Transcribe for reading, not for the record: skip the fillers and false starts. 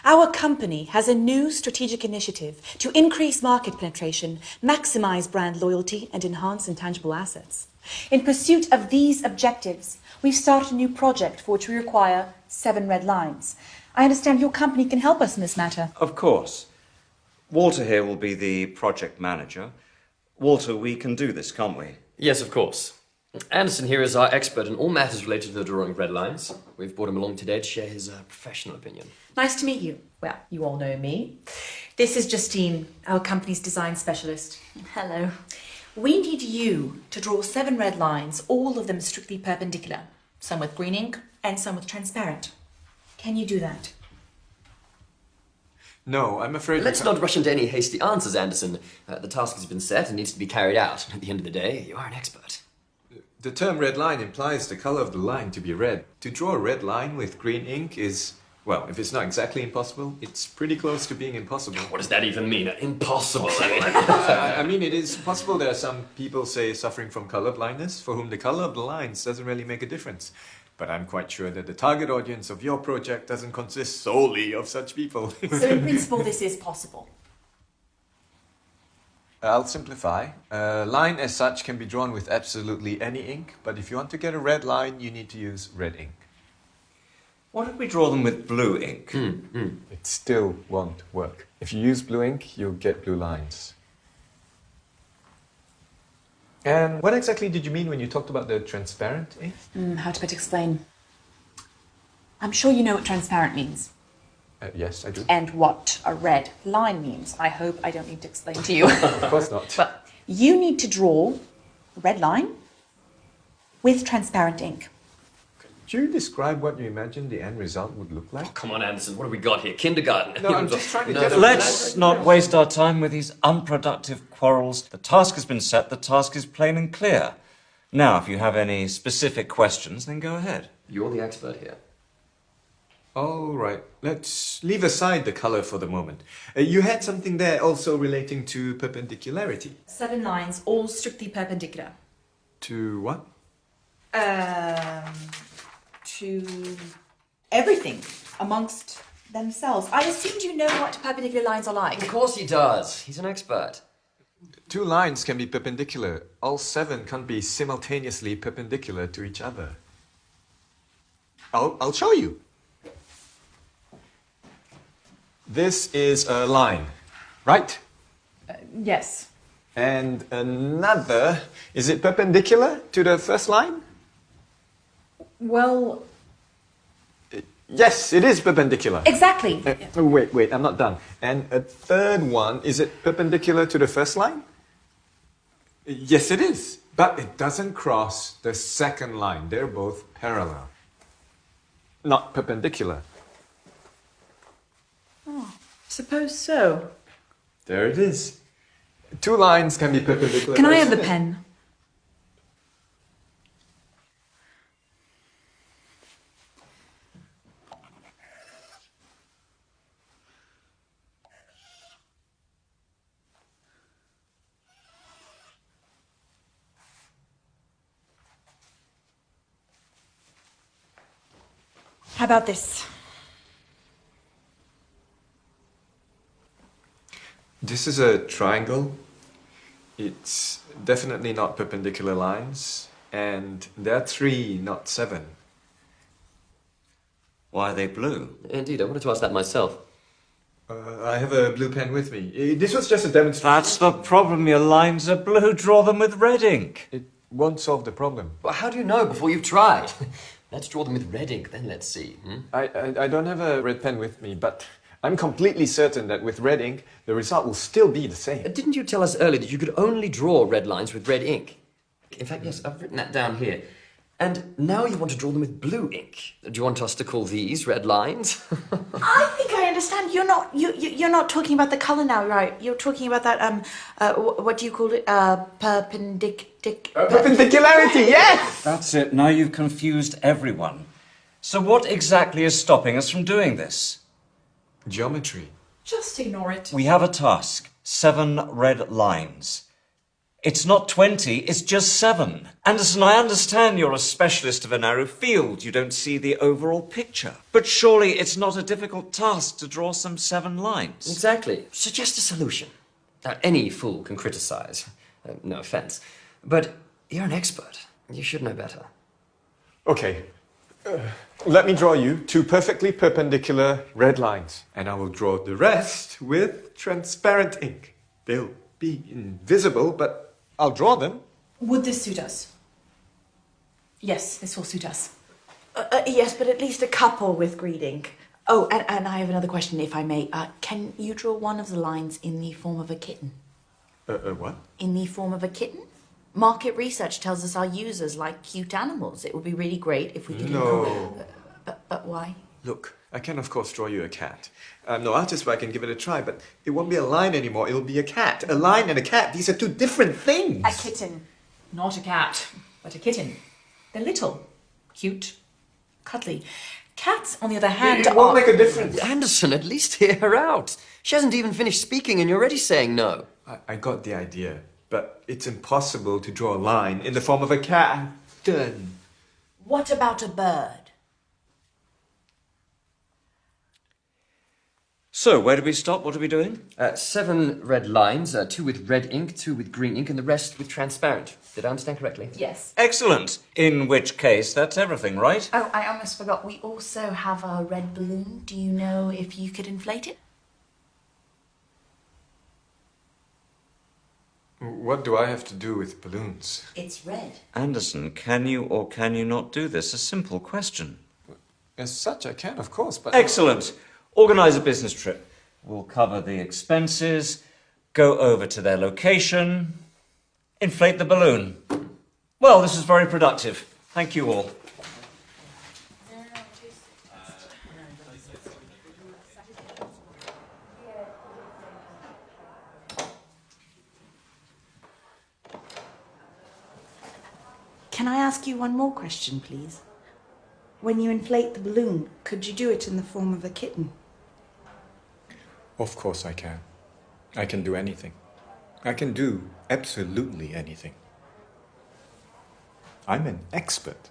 Our company has a new strategic initiative to increase market penetration, maximize brand loyalty, and enhance intangible assets. In pursuit of these objectives, we've started a new project for which we require 7 red lines. I understand your company can help us in this matter. Of course. Walter here will be the project manager. Walter, we can do this, can't we? Yes, of course. Anderson here is our expert in all matters related to the drawing of red lines. We've brought him along today to share his professional opinion. Nice to meet you. Well, you all know me. This is Justine, our company's design specialist. Hello. We need you to draw 7 red lines, all of them strictly perpendicular. Some with green ink and some with transparent. Can you do that? No, I'm afraid... Let's not rush into any hasty answers, Anderson. The task has been set and needs to be carried out. At the end of the day, you are an expert. The term red line implies the color of the line to be red. To draw a red line with green ink is, well, if it's not exactly impossible, it's pretty close to being impossible. What does that even mean? Impossible, I mean, it is possible. There are some people, say, suffering from color blindness, for whom the color of the lines doesn't really make a difference. But I'm quite sure that the target audience of your project doesn't consist solely of such people. So in principle, this is possible. I'll simplify. A line as such can be drawn with absolutely any ink, but if you want to get a red line, you need to use red ink. What if we draw them with blue ink? It still won't work. If you use blue ink, you'll get blue lines. And what exactly did you mean when you talked about the transparent ink? How to better explain? I'm sure you know what transparent means. Yes, I do. And what a red line means. I hope I don't need to explain to you. Of course not. But you need to draw a red line with transparent ink. Could you describe what you imagine the end result would look like? Oh, come on, Anderson. What have we got here? Kindergarten? No, I'm just trying to get a... Let's not waste our time with these unproductive quarrels. The task has been set. The task is plain and clear. Now, if you have any specific questions, then go ahead. You're the expert here. All right, let's leave aside the color for the moment. You had something there also relating to perpendicularity. 7 lines, all strictly perpendicular. To what? To everything amongst themselves. I assumed you know what perpendicular lines are like. Of course he does. He's an expert. 2 lines can be perpendicular. All 7 can't be simultaneously perpendicular to each other. I'll show you. This is a line, right? Yes. And another, is it perpendicular to the first line? Well... Yes, it is perpendicular. Exactly. Wait, I'm not done. And a third one, is it perpendicular to the first line? Yes, it is. But it doesn't cross the second line. They're both parallel. Not perpendicular. Oh, suppose so. There it is. 2 lines can be perpendicular. Can I have the pen? How about this? This is a triangle. It's definitely not perpendicular lines. And there are 3, not 7. Why are they blue? Indeed, I wanted to ask that myself. I have a blue pen with me. This was just a demonstration. That's the problem. Your lines are blue. Draw them with red ink. It won't solve the problem. Well, how do you know before you've tried? Let's draw them with red ink, then let's see. I don't have a red pen with me, but I'm completely certain that with red ink, the result will still be the same. Didn't you tell us earlier that you could only draw red lines with red ink? In fact, yes, I've written that down here. And now you want to draw them with blue ink. Do you want us to call these red lines? I think I understand. You're not talking about the color now, right? You're talking about that what do you call it? Perpendicularity, yes! That's it. Now you've confused everyone. So what exactly is stopping us from doing this? Geometry. Just ignore it. We have a task. 7 red lines. It's not 20, it's just 7. Anderson, I understand you're a specialist of a narrow field. You don't see the overall picture. But surely it's not a difficult task to draw some 7 lines. Exactly. Suggest a solution. Now, any fool can criticize. No offense. But you're an expert. You should know better. Okay. Let me draw you 2 perfectly perpendicular red lines, and I will draw the rest with transparent ink. They'll be invisible, but I'll draw them. Would this suit us? Yes, this will suit us. Yes, but at least a couple with green ink. Oh, and I have another question, if I may. Can you draw one of the lines in the form of a kitten? What? In the form of a kitten? Market research tells us our users like cute animals. It would be really great if we could... No. But why? Look, I can of course draw you a cat. I'm no artist, but I can give it a try, but it won't be a line anymore, it'll be a cat. A line and a cat, these are 2 different things. A kitten. Not a cat, but a kitten. They're little, cute, cuddly. Cats, on the other hand, It won't make a difference. Anderson, at least hear her out. She hasn't even finished speaking and you're already saying no. I got the idea, but it's impossible to draw a line in the form of a cat. Done. What about a bird? So, where did we stop? What are we doing? 7 red lines, 2 with red ink, 2 with green ink, and the rest with transparent. Did I understand correctly? Yes. Excellent. In which case, that's everything, right? Oh, I almost forgot. We also have a red balloon. Do you know if you could inflate it? What do I have to do with balloons? It's red. Anderson, can you or can you not do this? A simple question. As such, I can, of course, but... Excellent. Organise a business trip. We'll cover the expenses, go over to their location, inflate the balloon. Well, this is very productive. Thank you all. Can I ask you one more question, please? When you inflate the balloon, could you do it in the form of a kitten? Of course I can. I can do anything. I can do absolutely anything. I'm an expert.